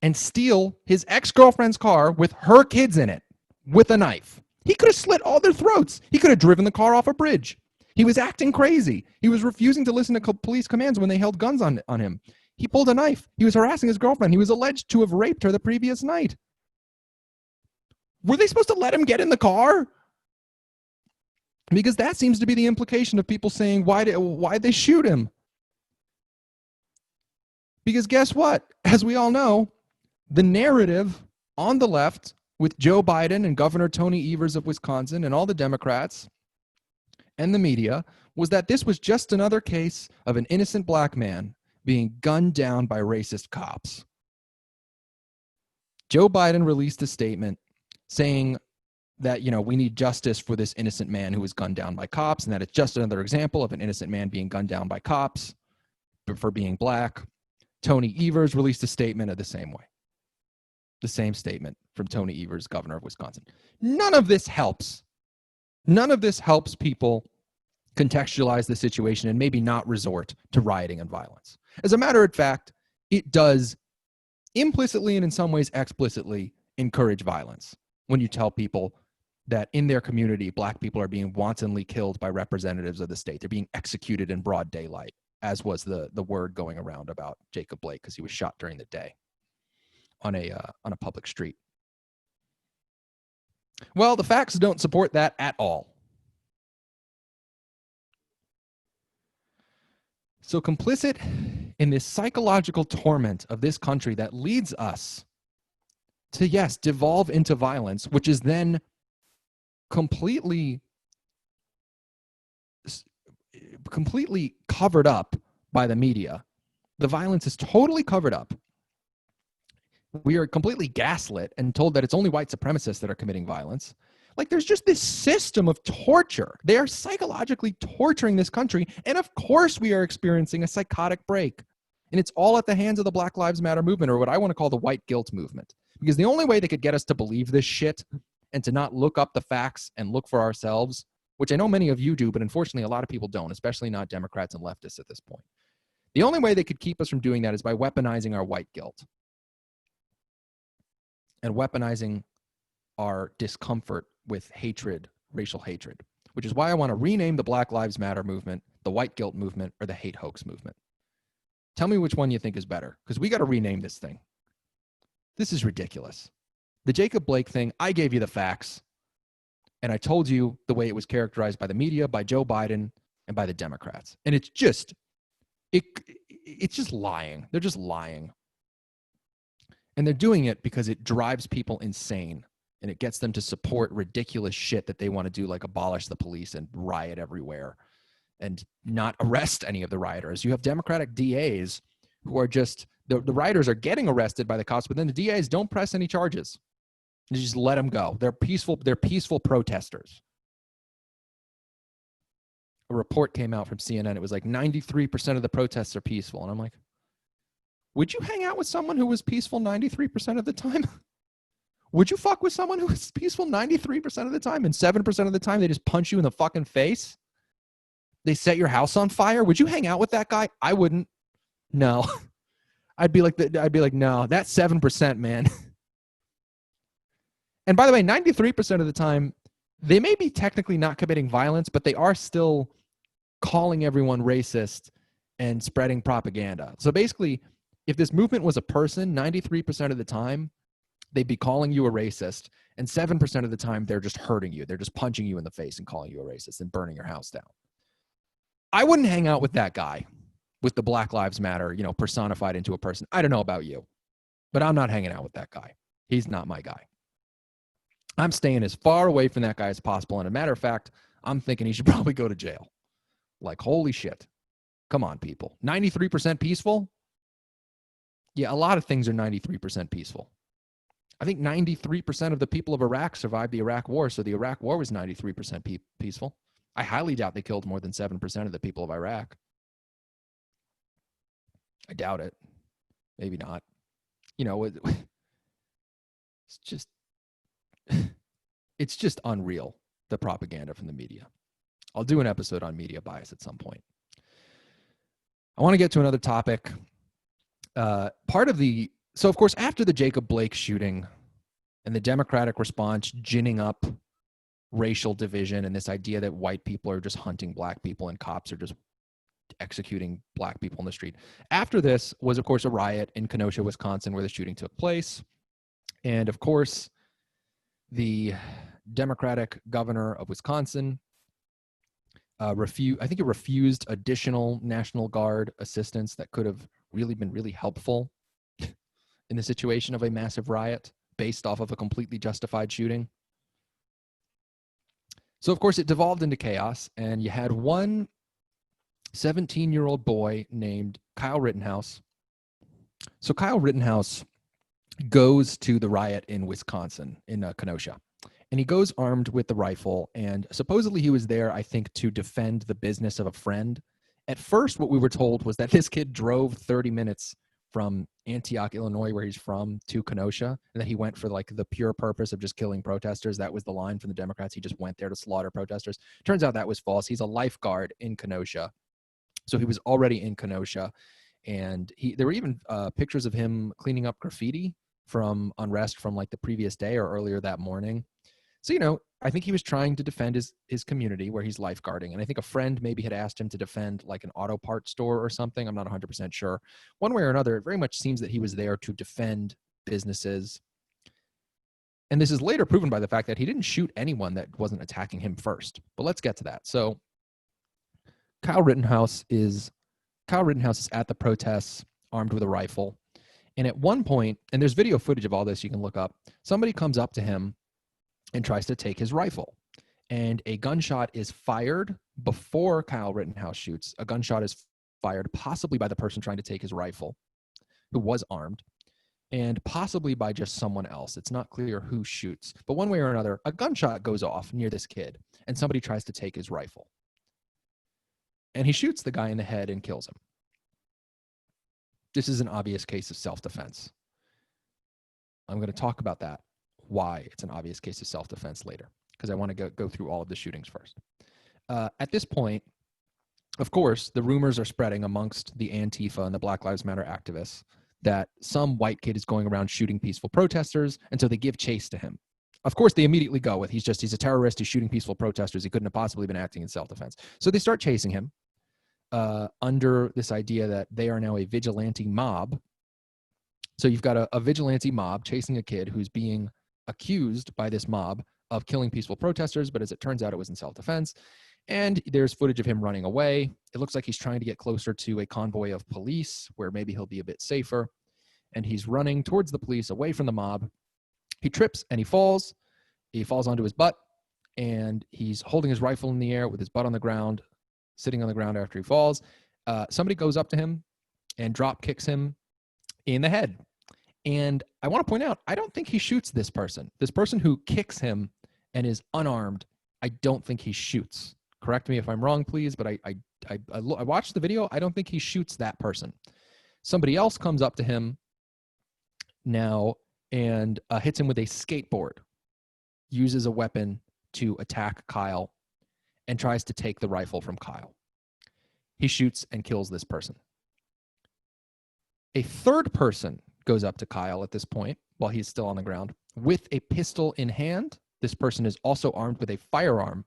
and steal his ex-girlfriend's car with her kids in it with a knife? He could have slit all their throats. He could have driven the car off a bridge. He was acting crazy. He was refusing to listen to police commands when they held guns on him. He pulled a knife. He was harassing his girlfriend. He was alleged to have raped her the previous night. Were they supposed to let him get in the car? Because that seems to be the implication of people saying, why'd they shoot him? Because guess what? As we all know, the narrative on the left with Joe Biden and Governor Tony Evers of Wisconsin and all the Democrats and the media was that this was just another case of an innocent black man being gunned down by racist cops. Joe Biden released a statement saying that, we need justice for this innocent man who was gunned down by cops and that it's just another example of an innocent man being gunned down by cops for being black. Tony Evers released a statement of the same way. The same statement from Tony Evers, governor of Wisconsin. None of this helps. None of this helps people contextualize the situation and maybe not resort to rioting and violence. As a matter of fact, it does implicitly and in some ways explicitly encourage violence when you tell people that in their community, black people are being wantonly killed by representatives of the state. They're being executed in broad daylight, as was the word going around about Jacob Blake because he was shot during the day on a public street. Well, the facts don't support that at all. So complicit in this psychological torment of this country that leads us to, yes, devolve into violence, which is then completely covered up by the media. The violence is totally covered up. We are completely gaslit and told that it's only white supremacists that are committing violence. Like, there's just this system of torture. They are psychologically torturing this country. And of course we are experiencing a psychotic break. And it's all at the hands of the Black Lives Matter movement, or what I want to call the white guilt movement. Because the only way they could get us to believe this shit and to not look up the facts and look for ourselves, which I know many of you do, but unfortunately a lot of people don't, especially not Democrats and leftists at this point. The only way they could keep us from doing that is by weaponizing our white guilt and weaponizing our discomfort with hatred, racial hatred, which is why I want to rename the Black Lives Matter movement, the white guilt movement, or the hate hoax movement. Tell me which one you think is better, because we got to rename this thing. This is ridiculous. The Jacob Blake thing, I gave you the facts, and I told you the way it was characterized by the media, by Joe Biden, and by the Democrats. And it's just, it's just lying. They're just lying. And they're doing it because it drives people insane. And it gets them to support ridiculous shit that they want to do, like abolish the police and riot everywhere and not arrest any of the rioters. You have Democratic DAs who are just, the rioters are getting arrested by the cops, but then the DAs don't press any charges. You just let them go. They're peaceful protesters. A report came out from CNN. It was like 93% of the protests are peaceful. And I'm like, would you hang out with someone who was peaceful 93% of the time? Would you fuck with someone who was peaceful 93% of the time and 7% of the time they just punch you in the fucking face? They set your house on fire? Would you hang out with that guy? I wouldn't. No. I'd be like, no, that's 7%, man. And by the way, 93% of the time, they may be technically not committing violence, but they are still calling everyone racist and spreading propaganda. So basically, if this movement was a person, 93% of the time, they'd be calling you a racist, and 7% of the time, they're just hurting you. They're just punching you in the face and calling you a racist and burning your house down. I wouldn't hang out with that guy with the Black Lives Matter, personified into a person. I don't know about you, but I'm not hanging out with that guy. He's not my guy. I'm staying as far away from that guy as possible. And a matter of fact, I'm thinking he should probably go to jail. Like, holy shit. Come on, people. 93% peaceful? Yeah, a lot of things are 93% peaceful. I think 93% of the people of Iraq survived the Iraq War, so the Iraq War was 93% peaceful. I highly doubt they killed more than 7% of the people of Iraq. I doubt it. Maybe not. It's just unreal, the propaganda from the media. I'll do an episode on media bias at some point. I want to get to another topic. So of course, after the Jacob Blake shooting and the Democratic response ginning up racial division and this idea that white people are just hunting black people and cops are just executing black people in the street. After this was, of course, a riot in Kenosha, Wisconsin, where the shooting took place. And of course, the Democratic governor of Wisconsin refused additional National Guard assistance that could have really been really helpful in the situation of a massive riot based off of a completely justified shooting. So, of course, it devolved into chaos, and you had one 17-year-old boy named Kyle Rittenhouse. So Kyle Rittenhouse goes to the riot in Wisconsin, in Kenosha, and he goes armed with the rifle, and supposedly he was there, I think, to defend the business of a friend. At first, what we were told was that this kid drove 30 minutes from Antioch, Illinois, where he's from, to Kenosha, and that he went for like the pure purpose of just killing protesters. That was the line from the Democrats. He just went there to slaughter protesters. Turns out that was false. He's a lifeguard in Kenosha. So he was already in Kenosha, and there were even pictures of him cleaning up graffiti from unrest from like the previous day or earlier that morning. So, I think he was trying to defend his community where he's lifeguarding. And I think a friend maybe had asked him to defend like an auto parts store or something. I'm not 100% sure. One way or another, it very much seems that he was there to defend businesses. And this is later proven by the fact that he didn't shoot anyone that wasn't attacking him first. But let's get to that. So Kyle Rittenhouse is at the protests armed with a rifle. And at one point, and there's video footage of all this you can look up, somebody comes up to him and tries to take his rifle. And a gunshot is fired before Kyle Rittenhouse shoots. A gunshot is fired possibly by the person trying to take his rifle, who was armed, and possibly by just someone else. It's not clear who shoots. But one way or another, a gunshot goes off near this kid, and somebody tries to take his rifle. And he shoots the guy in the head and kills him. This is an obvious case of self-defense. I'm going to talk about that, why it's an obvious case of self-defense later, because I want to go through all of the shootings first. At this point, of course, the rumors are spreading amongst the Antifa and the Black Lives Matter activists that some white kid is going around shooting peaceful protesters, and so they give chase to him. Of course, they immediately go with, he's a terrorist, he's shooting peaceful protesters, he couldn't have possibly been acting in self-defense. So they start chasing him under this idea that they are now a vigilante mob. So you've got a vigilante mob chasing a kid who's being accused by this mob of killing peaceful protesters, but as it turns out, it was in self-defense. And there's footage of him running away. It looks like he's trying to get closer to a convoy of police where maybe he'll be a bit safer. And he's running towards the police, away from the mob. He trips and he falls. He falls onto his butt, and he's holding his rifle in the air with his butt on the ground, sitting on the ground after he falls. Somebody goes up to him and drop kicks him in the head. And I want to point out, I don't think he shoots this person. This person who kicks him and is unarmed, I don't think he shoots. Correct me if I'm wrong, please, but I watched the video. I don't think he shoots that person. Somebody else comes up to him now and hits him with a skateboard, uses a weapon to attack Kyle, and tries to take the rifle from Kyle. He shoots and kills this person. A third person goes up to Kyle at this point, while he's still on the ground, with a pistol in hand. This person is also armed with a firearm,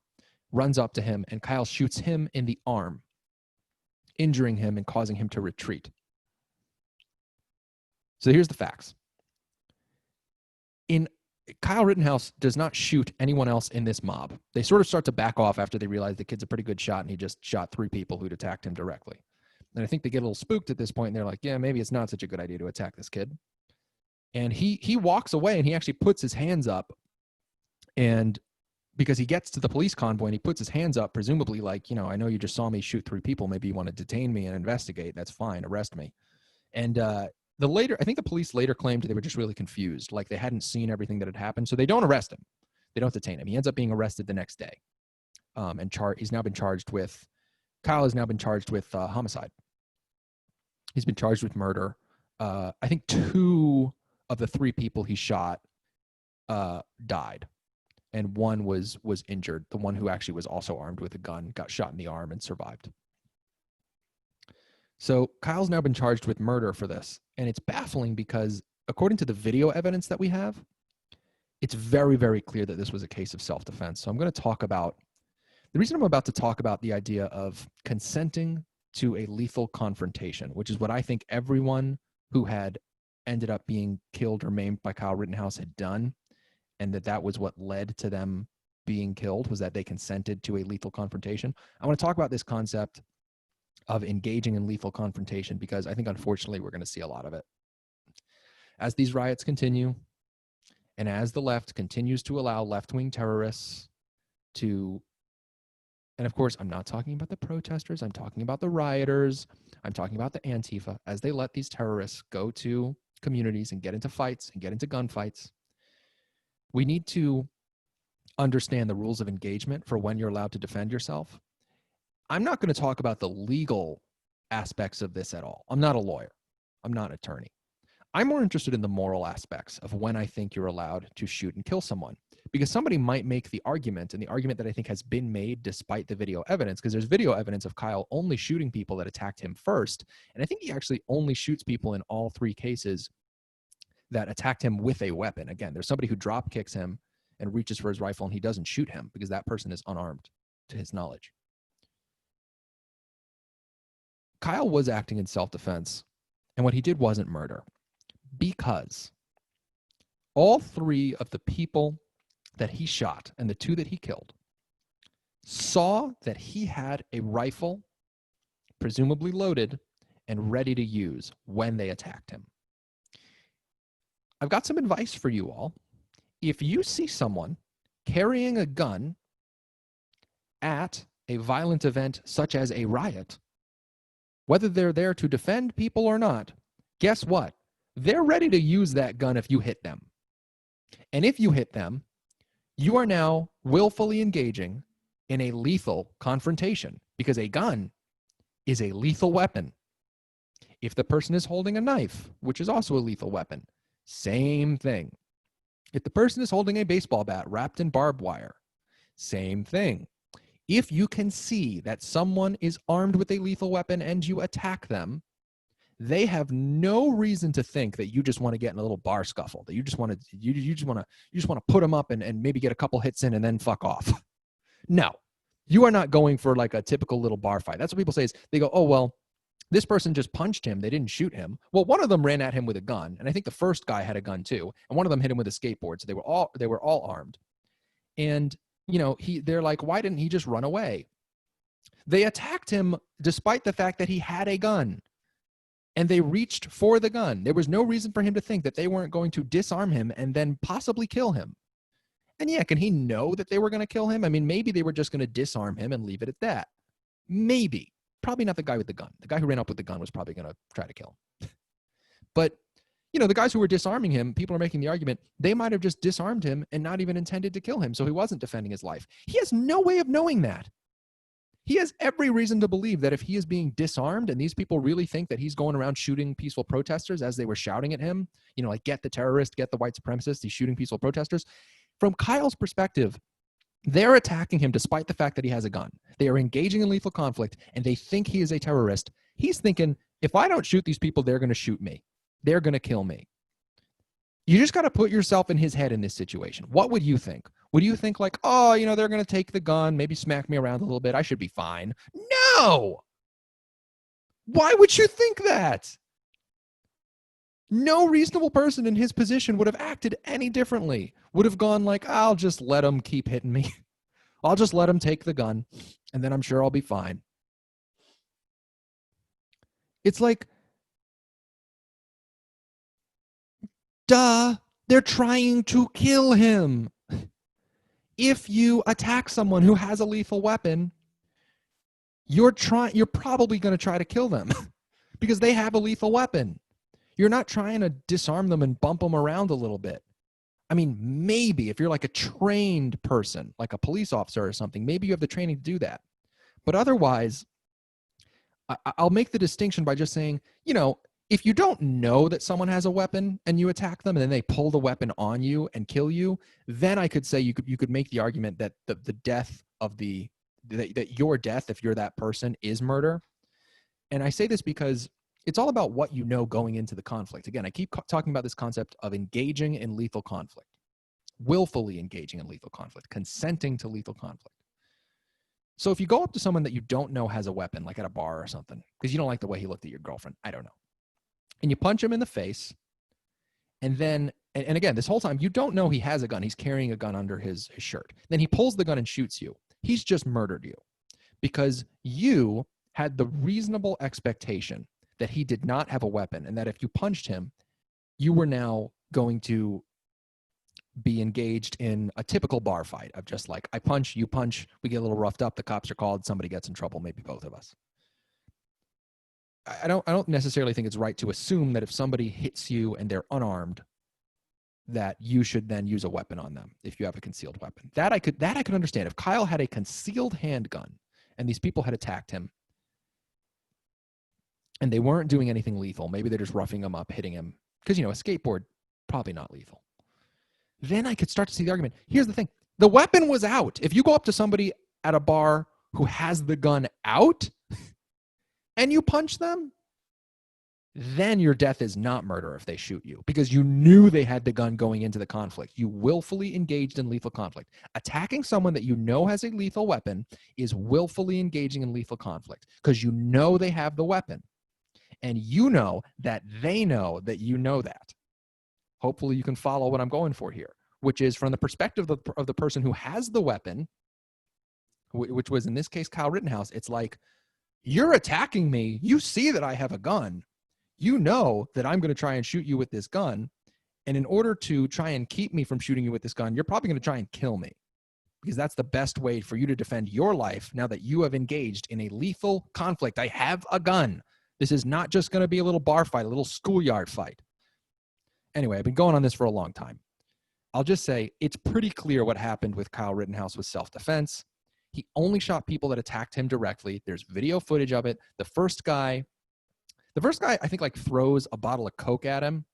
runs up to him, and Kyle shoots him in the arm, injuring him and causing him to retreat. So here's the facts. Kyle Rittenhouse does not shoot anyone else in this mob. They sort of start to back off after they realize the kid's a pretty good shot and he just shot 3 people who'd attacked him directly. And I think they get a little spooked at this point, and they're like, yeah, maybe it's not such a good idea to attack this kid. And he walks away, and he actually puts his hands up, and because he gets to the police convoy and he puts his hands up, presumably like, I know you just saw me shoot 3 people. Maybe you want to detain me and investigate. That's fine. Arrest me. And I think the police later claimed they were just really confused. Like they hadn't seen everything that had happened. So they don't arrest him. They don't detain him. He ends up being arrested the next day. He's now been charged with, Kyle has now been charged with homicide. He's been charged with murder. I think 2 of the 3 people he shot died. And 1 was injured. The one who actually was also armed with a gun got shot in the arm and survived. So Kyle's now been charged with murder for this. And it's baffling because according to the video evidence that we have, it's very, very clear that this was a case of self-defense. So I'm going to talk about, the reason I'm about to talk about the idea of consenting to a lethal confrontation, which is what I think everyone who had ended up being killed or maimed by Kyle Rittenhouse had done, and that was what led to them being killed, was that they consented to a lethal confrontation. I want to talk about this concept of engaging in lethal confrontation because I think, unfortunately, we're going to see a lot of it. As these riots continue, and as the left continues to allow left-wing terrorists to, and of course, I'm not talking about the protesters, I'm talking about the rioters, I'm talking about the Antifa, as they let these terrorists go to communities and get into fights and get into gunfights, we need to understand the rules of engagement for when you're allowed to defend yourself. I'm not going to talk about the legal aspects of this at all. I'm not a lawyer. I'm not an attorney. I'm more interested in the moral aspects of when I think you're allowed to shoot and kill someone. Because somebody might make the argument, and the argument that I think has been made despite the video evidence, because there's video evidence of Kyle only shooting people that attacked him first. And I think he actually only shoots people in all 3 cases that attacked him with a weapon. Again, there's somebody who drop kicks him and reaches for his rifle and he doesn't shoot him because that person is unarmed to his knowledge. Kyle was acting in self-defense, and what he did wasn't murder, because all 3 of the people that he shot and the 2 that he killed saw that he had a rifle, presumably loaded and ready to use when they attacked him. I've got some advice for you all. If you see someone carrying a gun at a violent event such as a riot, whether they're there to defend people or not, guess what? They're ready to use that gun if you hit them. And if you hit them, you are now willfully engaging in a lethal confrontation, because a gun is a lethal weapon. If the person is holding a knife, which is also a lethal weapon, same thing. If the person is holding a baseball bat wrapped in barbed wire, same thing. If you can see that someone is armed with a lethal weapon and you attack them, they have no reason to think that you just want to get in a little bar scuffle, that you just want to put them up and maybe get a couple hits in and then fuck off. No, you are not going for like a typical little bar fight. That's what people say is they go, oh, well, this person just punched him. They didn't shoot him. Well, one of them ran at him with a gun, and I think the first guy had a gun too, and one of them hit him with a skateboard. So they were all armed. And, they're like, why didn't he just run away? They attacked him despite the fact that he had a gun. And they reached for the gun. There was no reason for him to think that they weren't going to disarm him and then possibly kill him. And yeah, can he know that they were going to kill him? I mean, maybe they were just going to disarm him and leave it at that. Maybe. Probably not the guy with the gun. The guy who ran up with the gun was probably going to try to kill him. But, the guys who were disarming him, people are making the argument, they might have just disarmed him and not even intended to kill him, so he wasn't defending his life. He has no way of knowing that. He has every reason to believe that if he is being disarmed and these people really think that he's going around shooting peaceful protesters as they were shouting at him, like, get the terrorist, get the white supremacist, he's shooting peaceful protesters. From Kyle's perspective, they're attacking him despite the fact that he has a gun. They are engaging in lethal conflict and they think he is a terrorist. He's thinking, if I don't shoot these people, they're going to shoot me. They're going to kill me. You just got to put yourself in his head in this situation. What would you think? Would you think like, oh, they're going to take the gun, maybe smack me around a little bit. I should be fine. No! Why would you think that? No reasonable person in his position would have acted any differently. Would have gone like, I'll just let him keep hitting me. I'll just let him take the gun, and then I'm sure I'll be fine. It's like, duh, they're trying to kill him. If you attack someone who has a lethal weapon, you're probably going to try to kill them because they have a lethal weapon. You're not trying to disarm them and bump them around a little bit. I mean, maybe if you're like a trained person, like a police officer or something, maybe you have the training to do that. But otherwise, I'll make the distinction by just saying, if you don't know that someone has a weapon and you attack them and then they pull the weapon on you and kill you, then I could say you could make the argument that the death of that your death, if you're that person, is murder. And I say this because it's all about what you know going into the conflict. Again, I keep talking about this concept of engaging in lethal conflict, willfully engaging in lethal conflict, consenting to lethal conflict. So if you go up to someone that you don't know has a weapon, like at a bar or something, because you don't like the way he looked at your girlfriend, I don't know, and you punch him in the face, and then, and again, this whole time, you don't know he has a gun. He's carrying a gun under his shirt. Then he pulls the gun and shoots you. He's just murdered you because you had the reasonable expectation that he did not have a weapon and that if you punched him, you were now going to be engaged in a typical bar fight of just like, I punch, you punch, we get a little roughed up, the cops are called, somebody gets in trouble, maybe both of us. I don't necessarily think it's right to assume that if somebody hits you and they're unarmed, that you should then use a weapon on them if you have a concealed weapon. That I could understand. If Kyle had a concealed handgun and these people had attacked him and they weren't doing anything lethal, maybe they're just roughing him up, hitting him, because a skateboard, probably not lethal. Then I could start to see the argument. Here's the thing. The weapon was out. If you go up to somebody at a bar who has the gun out and you punch them, then your death is not murder if they shoot you because you knew they had the gun going into the conflict. You willfully engaged in lethal conflict. Attacking someone that you know has a lethal weapon is willfully engaging in lethal conflict because you know they have the weapon and you know that they know that you know that. Hopefully you can follow what I'm going for here, which is from the perspective of the person who has the weapon, which was in this case Kyle Rittenhouse. It's like, you're attacking me. You see that I have a gun. You know that I'm going to try and shoot you with this gun. And in order to try and keep me from shooting you with this gun, you're probably going to try and kill me because that's the best way for you to defend your life now that you have engaged in a lethal conflict. I have a gun. This is not just going to be a little bar fight, a little schoolyard fight. Anyway, I've been going on this for a long time. I'll just say it's pretty clear what happened with Kyle Rittenhouse was self-defense. He only shot people that attacked him directly. There's video footage of it. The first guy, I think, like throws a bottle of Coke at him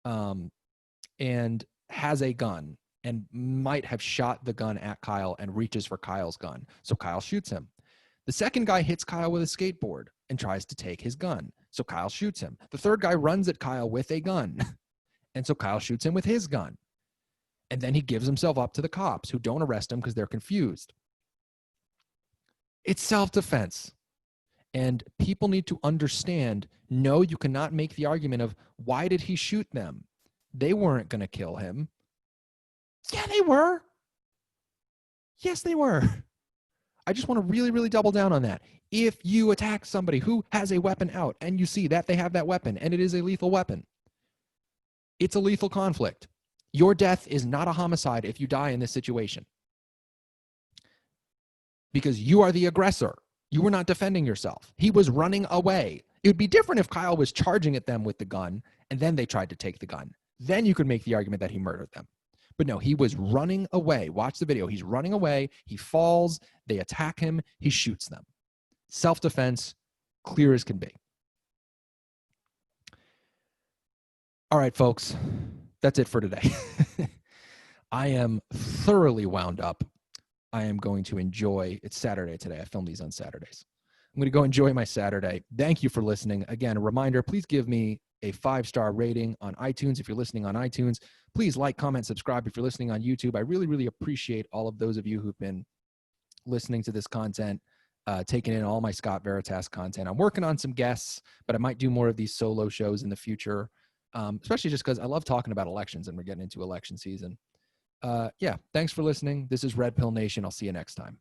and has a gun and might have shot the gun at Kyle and reaches for Kyle's gun. So Kyle shoots him. The second guy hits Kyle with a skateboard and tries to take his gun. So Kyle shoots him. The third guy runs at Kyle with a gun. And so Kyle shoots him with his gun. And then he gives himself up to the cops who don't arrest him because they're confused. It's self-defense. And people need to understand, no, you cannot make the argument of, why did he shoot them? They weren't going to kill him. Yeah, they were. Yes, they were. I just want to really, really double down on that. If you attack somebody who has a weapon out and you see that they have that weapon and it is a lethal weapon, it's a lethal conflict. Your death is not a homicide if you die in this situation because you are the aggressor. You were not defending yourself. He was running away. It would be different if Kyle was charging at them with the gun and then they tried to take the gun. Then you could make the argument that he murdered them. But no, he was running away. Watch the video. He's running away. He falls. They attack him. He shoots them. Self-defense, clear as can be. All right, folks, that's it for today. I am thoroughly wound up. I am going to enjoy, it's Saturday today. I film these on Saturdays. I'm going to go enjoy my Saturday. Thank you for listening. Again, a reminder, please give me a 5-star rating on iTunes if you're listening on iTunes. Please like, comment, subscribe if you're listening on YouTube. I really, really appreciate all of those of you who've been listening to this content, taking in all my Scott Veritas content. I'm working on some guests, but I might do more of these solo shows in the future, especially just because I love talking about elections and we're getting into election season. Yeah, thanks for listening. This is Red Pill Nation. I'll see you next time.